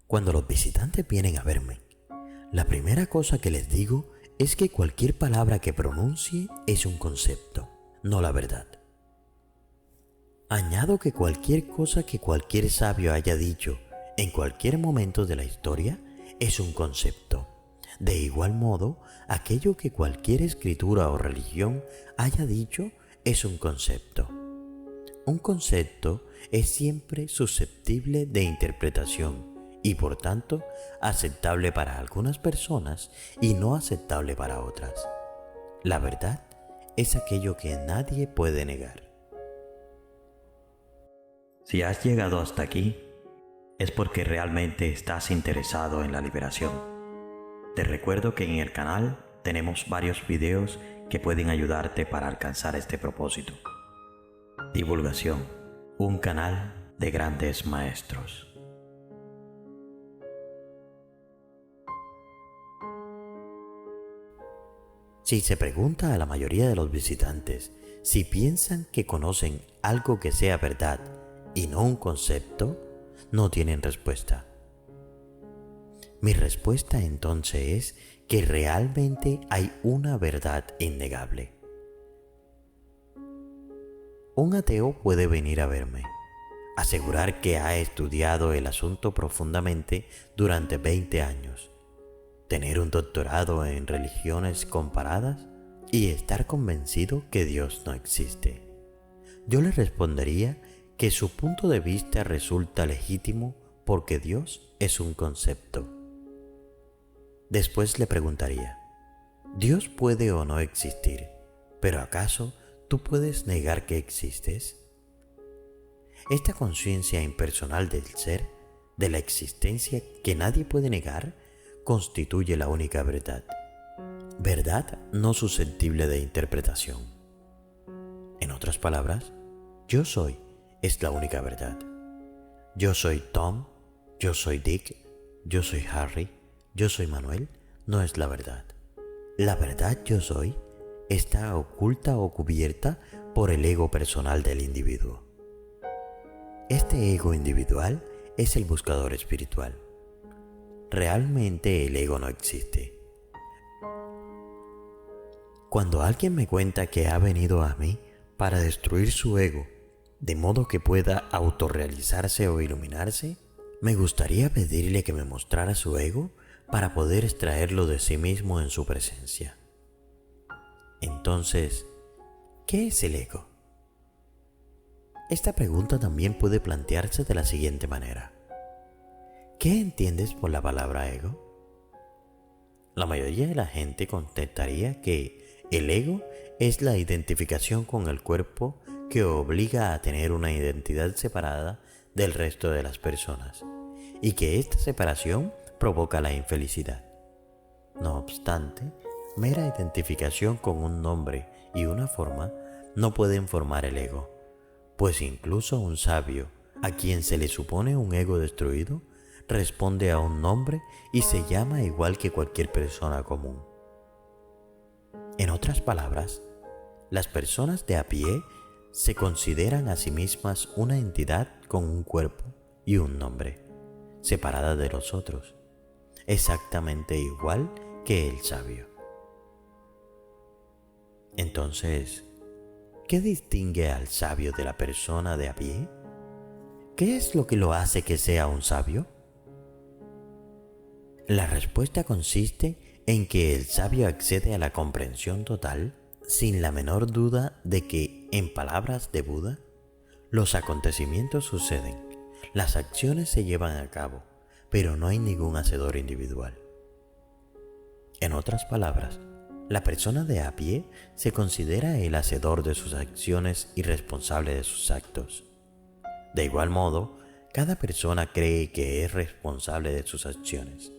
Cuando los visitantes vienen a verme, la primera cosa que les digo es que cualquier palabra que pronuncie es un concepto, no la verdad. Añado que cualquier cosa que cualquier sabio haya dicho en cualquier momento de la historia es un concepto. De igual modo, aquello que cualquier escritura o religión haya dicho es un concepto. Un concepto es siempre susceptible de interpretación y por tanto aceptable para algunas personas y no aceptable para otras. La verdad es aquello que nadie puede negar. Si has llegado hasta aquí, es porque realmente estás interesado en la liberación. Te recuerdo que en el canal tenemos varios videos que pueden ayudarte para alcanzar este propósito. Divulgación, un canal de grandes maestros. Si se pregunta a la mayoría de los visitantes si piensan que conocen algo que sea verdad y no un concepto, no tienen respuesta. Mi respuesta entonces es que realmente hay una verdad innegable. Un ateo puede venir a verme, asegurar que ha estudiado el asunto profundamente durante 20 años, tener un doctorado en religiones comparadas y estar convencido que Dios no existe. Yo le respondería que su punto de vista resulta legítimo porque Dios es un concepto. Después le preguntaría, ¿Dios puede o no existir? ¿Pero acaso tú puedes negar que existes? Esta conciencia impersonal del ser, de la existencia que nadie puede negar, constituye la única verdad. Verdad no susceptible de interpretación. En otras palabras, yo soy es la única verdad. Yo soy Tom, yo soy Dick, yo soy Harry, yo soy Manuel, no es la verdad. La verdad yo soy está oculta o cubierta por el ego personal del individuo. Este ego individual es el buscador espiritual. Realmente el ego no existe. Cuando alguien me cuenta que ha venido a mí para destruir su ego, de modo que pueda autorrealizarse o iluminarse, me gustaría pedirle que me mostrara su ego para poder extraerlo de sí mismo en su presencia. Entonces, ¿qué es el ego? Esta pregunta también puede plantearse de la siguiente manera. ¿Qué entiendes por la palabra ego? La mayoría de la gente contestaría que el ego es la identificación con el cuerpo que obliga a tener una identidad separada del resto de las personas y que esta separación provoca la infelicidad. No obstante, mera identificación con un nombre y una forma no pueden formar el ego, pues incluso un sabio, a quien se le supone un ego destruido, responde a un nombre y se llama igual que cualquier persona común. En otras palabras, las personas de a pie se consideran a sí mismas una entidad con un cuerpo y un nombre, separada de los otros, exactamente igual que el sabio. Entonces, ¿qué distingue al sabio de la persona de a pie? ¿Qué es lo que lo hace que sea un sabio? La respuesta consiste en que el sabio accede a la comprensión total sin la menor duda de que, en palabras de Buda, los acontecimientos suceden, las acciones se llevan a cabo, pero no hay ningún hacedor individual. En otras palabras, la persona de a pie se considera el hacedor de sus acciones y responsable de sus actos. De igual modo, cada persona cree que es responsable de sus acciones.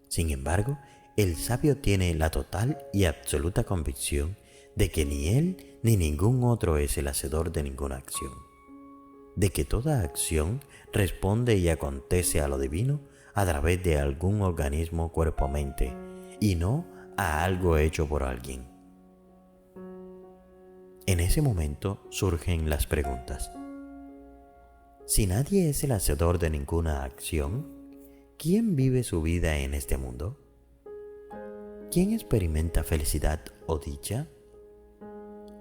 Sin embargo, el sabio tiene la total y absoluta convicción de que ni él ni ningún otro es el hacedor de ninguna acción, de que toda acción responde y acontece a lo divino a través de algún organismo cuerpo-mente y no a algo hecho por alguien. En ese momento surgen las preguntas. Si nadie es el hacedor de ninguna acción, ¿quién vive su vida en este mundo? ¿Quién experimenta felicidad o dicha?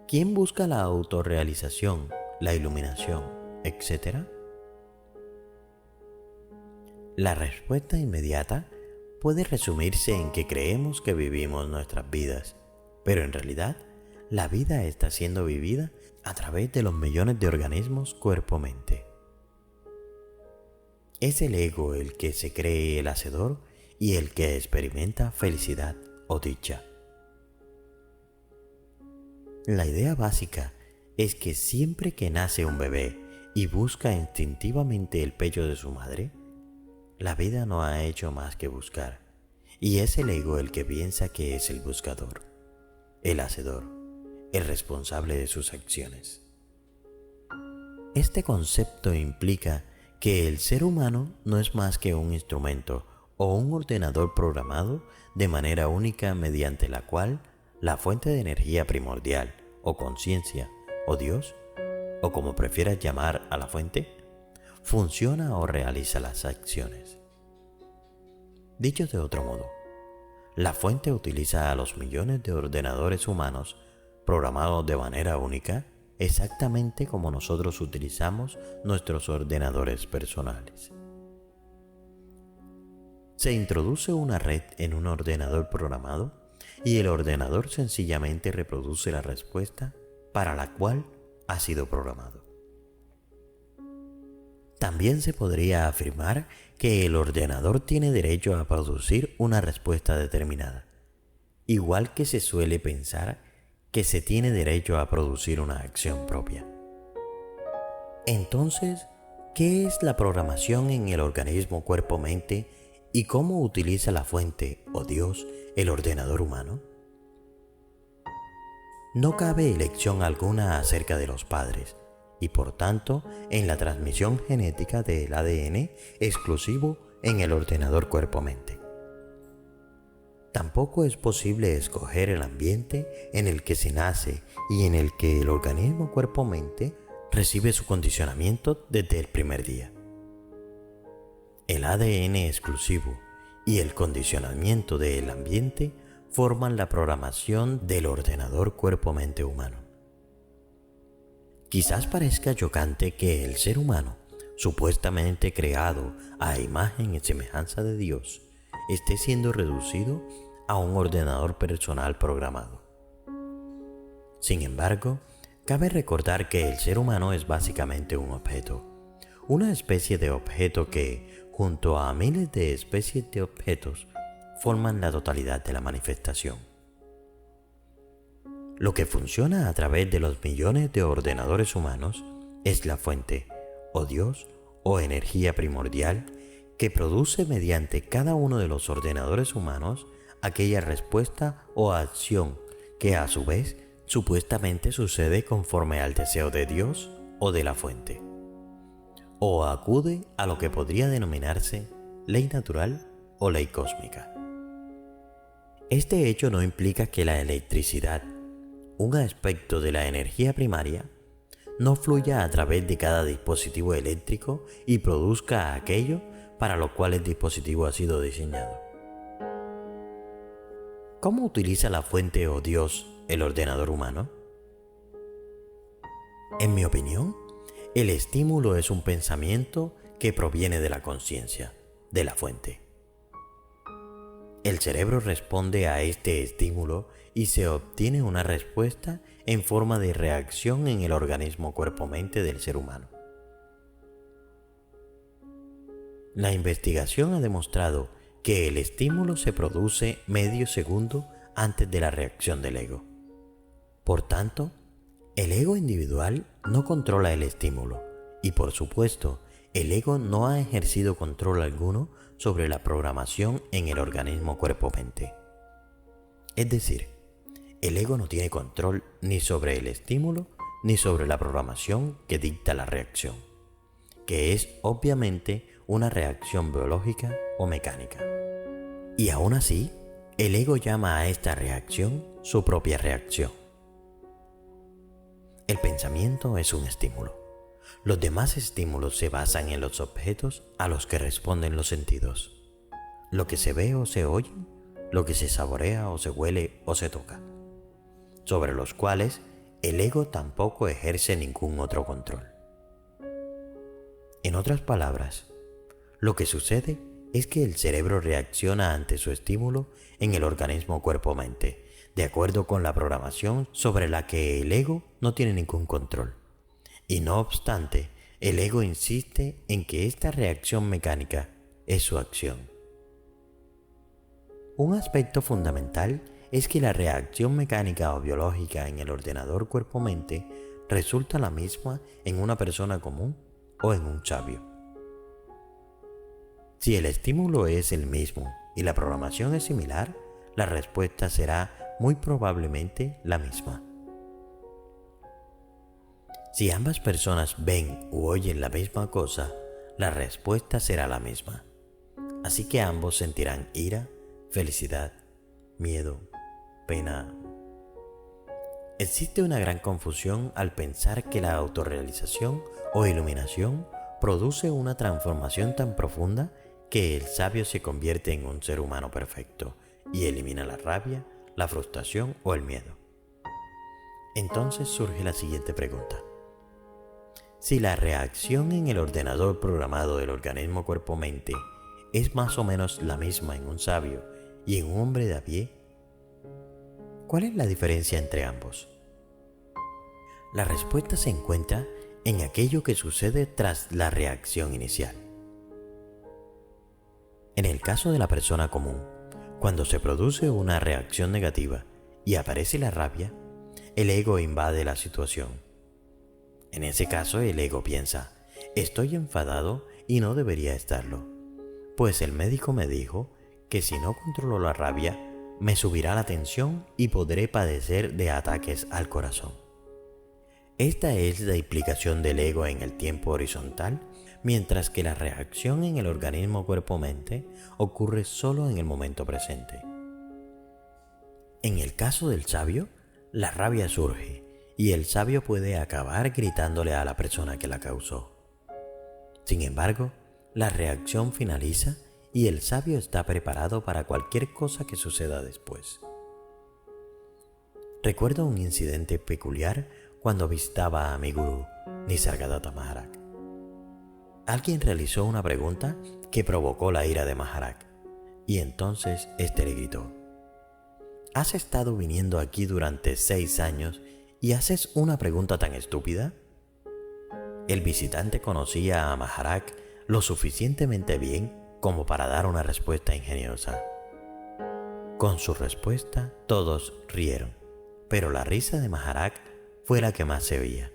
¿Quién busca la autorrealización, la iluminación, etcétera? La respuesta inmediata puede resumirse en que creemos que vivimos nuestras vidas, pero en realidad la vida está siendo vivida a través de los millones de organismos cuerpo-mente. Es el ego el que se cree el hacedor y el que experimenta felicidad o dicha. La idea básica es que siempre que nace un bebé y busca instintivamente el pecho de su madre, la vida no ha hecho más que buscar, y es el ego el que piensa que es el buscador, el hacedor, el responsable de sus acciones. Este concepto implica que el ser humano no es más que un instrumento o un ordenador programado de manera única mediante la cual la fuente de energía primordial o conciencia o Dios, o como prefieras llamar a la fuente, funciona o realiza las acciones. Dicho de otro modo, la fuente utiliza a los millones de ordenadores humanos programados de manera única, exactamente como nosotros utilizamos nuestros ordenadores personales. Se introduce una red en un ordenador programado y el ordenador sencillamente reproduce la respuesta para la cual ha sido programado. También se podría afirmar que el ordenador tiene derecho a producir una respuesta determinada, igual que se suele pensar que se tiene derecho a producir una acción propia. Entonces, ¿qué es la programación en el organismo cuerpo-mente y cómo utiliza la fuente o Dios el ordenador humano? No cabe elección alguna acerca de los padres, y por tanto en la transmisión genética del ADN exclusivo en el ordenador cuerpo-mente. Tampoco es posible escoger el ambiente en el que se nace y en el que el organismo cuerpo-mente recibe su condicionamiento desde el primer día. El ADN exclusivo y el condicionamiento del ambiente forman la programación del ordenador cuerpo-mente humano. Quizás parezca chocante que el ser humano, supuestamente creado a imagen y semejanza de Dios, esté siendo reducido a un ordenador personal programado. Sin embargo, cabe recordar que el ser humano es básicamente un objeto, una especie de objeto que, junto a miles de especies de objetos, forman la totalidad de la manifestación. Lo que funciona a través de los millones de ordenadores humanos es la fuente, o Dios, o energía primordial, que produce mediante cada uno de los ordenadores humanos aquella respuesta o acción que a su vez supuestamente sucede conforme al deseo de Dios o de la fuente, o acude a lo que podría denominarse ley natural o ley cósmica. Este hecho no implica que la electricidad, un aspecto de la energía primaria, no fluya a través de cada dispositivo eléctrico y produzca aquello para lo cual el dispositivo ha sido diseñado. ¿Cómo utiliza la fuente o Dios el ordenador humano? En mi opinión, el estímulo es un pensamiento que proviene de la conciencia, de la fuente. El cerebro responde a este estímulo y se obtiene una respuesta en forma de reacción en el organismo cuerpo-mente del ser humano. La investigación ha demostrado que el estímulo se produce medio segundo antes de la reacción del ego. Por tanto, el ego individual no controla el estímulo y, por supuesto, el ego no ha ejercido control alguno sobre la programación en el organismo cuerpo-mente. Es decir, el ego no tiene control ni sobre el estímulo ni sobre la programación que dicta la reacción, que es obviamente una reacción biológica o mecánica. Y aún así, el ego llama a esta reacción su propia reacción. El pensamiento es un estímulo. Los demás estímulos se basan en los objetos a los que responden los sentidos. Lo que se ve o se oye, lo que se saborea o se huele o se toca, sobre los cuales el ego tampoco ejerce ningún otro control. En otras palabras, lo que sucede es que el cerebro reacciona ante su estímulo en el organismo cuerpo-mente, de acuerdo con la programación sobre la que el ego no tiene ningún control. Y no obstante, el ego insiste en que esta reacción mecánica es su acción. Un aspecto fundamental es que la reacción mecánica o biológica en el ordenador cuerpo-mente resulta la misma en una persona común o en un sabio. Si el estímulo es el mismo y la programación es similar, la respuesta será muy probablemente la misma. Si ambas personas ven u oyen la misma cosa, la respuesta será la misma. Así que ambos sentirán ira, felicidad, miedo, pena. Existe una gran confusión al pensar que la autorrealización o iluminación produce una transformación tan profunda que el sabio se convierte en un ser humano perfecto y elimina la rabia, la frustración o el miedo. Entonces surge la siguiente pregunta. Si la reacción en el ordenador programado del organismo cuerpo-mente es más o menos la misma en un sabio y en un hombre de a pie, ¿cuál es la diferencia entre ambos? La respuesta se encuentra en aquello que sucede tras la reacción inicial. En el caso de la persona común, cuando se produce una reacción negativa y aparece la rabia, el ego invade la situación. En ese caso, el ego piensa, estoy enfadado y no debería estarlo, pues el médico me dijo que si no controlo la rabia, me subirá la tensión y podré padecer de ataques al corazón. Esta es la implicación del ego en el tiempo horizontal, mientras que la reacción en el organismo cuerpo-mente ocurre solo en el momento presente. En el caso del sabio, la rabia surge y el sabio puede acabar gritándole a la persona que la causó. Sin embargo, la reacción finaliza y el sabio está preparado para cualquier cosa que suceda después. Recuerdo un incidente peculiar cuando visitaba a mi gurú, Nisargadatta Maharaj. Alguien realizó una pregunta que provocó la ira de Maharaj, y entonces éste le gritó: ¿has estado viniendo aquí durante 6 años y haces una pregunta tan estúpida? El visitante conocía a Maharaj lo suficientemente bien como para dar una respuesta ingeniosa. Con su respuesta todos rieron, pero la risa de Maharaj fue la que más se oía.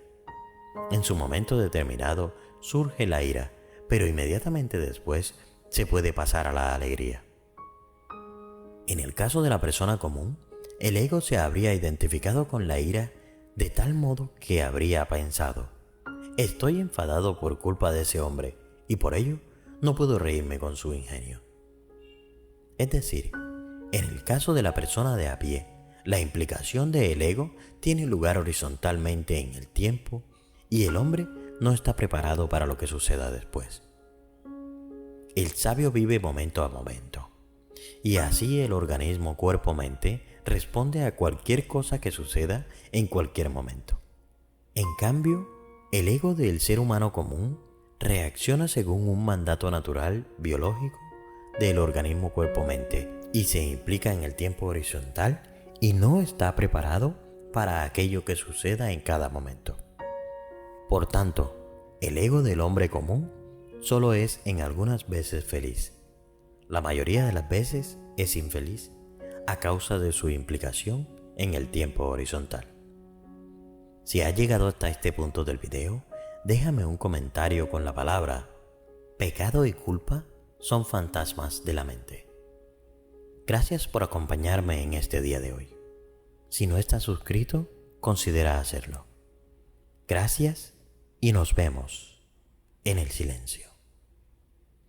En su momento determinado surge la ira, pero inmediatamente después se puede pasar a la alegría. En el caso de la persona común, el ego se habría identificado con la ira de tal modo que habría pensado: estoy enfadado por culpa de ese hombre y por ello no puedo reírme con su ingenio. Es decir, en el caso de la persona de a pie, la implicación del ego tiene lugar horizontalmente en el tiempo y el hombre no está preparado para lo que suceda después. El sabio vive momento a momento, y así el organismo cuerpo-mente responde a cualquier cosa que suceda en cualquier momento. En cambio, el ego del ser humano común reacciona según un mandato natural biológico del organismo cuerpo-mente y se implica en el tiempo horizontal y no está preparado para aquello que suceda en cada momento. Por tanto, el ego del hombre común solo es en algunas veces feliz. La mayoría de las veces es infeliz a causa de su implicación en el tiempo horizontal. Si has llegado hasta este punto del video, déjame un comentario con la palabra: pecado y culpa son fantasmas de la mente. Gracias por acompañarme en este día de hoy. Si no estás suscrito, considera hacerlo. Gracias y nos vemos en el silencio.